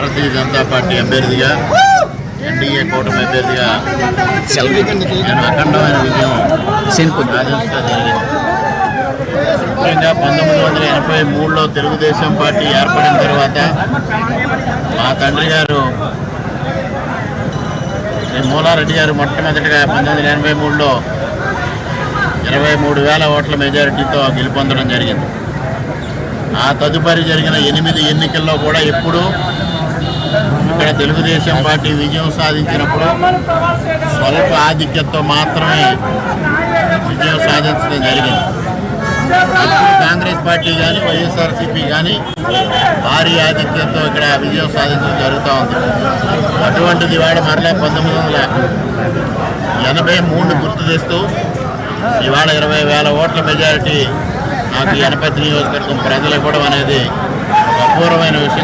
Bharatiya Janata party అభ్యర్థిగా NDA కూటమి అభ్యర్థిగా నేను అఖండమైన విజయం సాధించడం జరిగింది. ముఖ్యంగా 1983లో తెలుగుదేశం పార్టీ ఏర్పడిన తర్వాత మా తండ్రి గారు మూలారెడ్డి గారు మొట్టమొదటిగా 1983లో 23,000 ఓట్ల మెజారిటీతో గెలుపొందడం జరిగింది. ఆ తదుపరి జరిగిన 8 ఎన్నికల్లో కూడా ఎప్పుడూ ఇక్కడ తెలుగుదేశం పార్టీ విజయం సాధించినప్పుడు స్వల్ప ఆధిక్యతతో మాత్రమే విజయం సాధించడం జరిగింది. కాంగ్రెస్ పార్టీ కానీ వైఎస్ఆర్సీపీ కానీ భారీ ఆధిక్యంతో ఇక్కడ విజయం సాధించడం జరుగుతూ ఉంది. అటువంటిది ఇవాళ మరలా 1983 గుర్తు చేస్తూ ఇవాళ 20,000 ఓట్ల మెజారిటీ నాకు యనపతి నియోజకవర్గం ప్రజలు ఇవ్వడం అనేది ఒక అపూర్వమైన విషయం.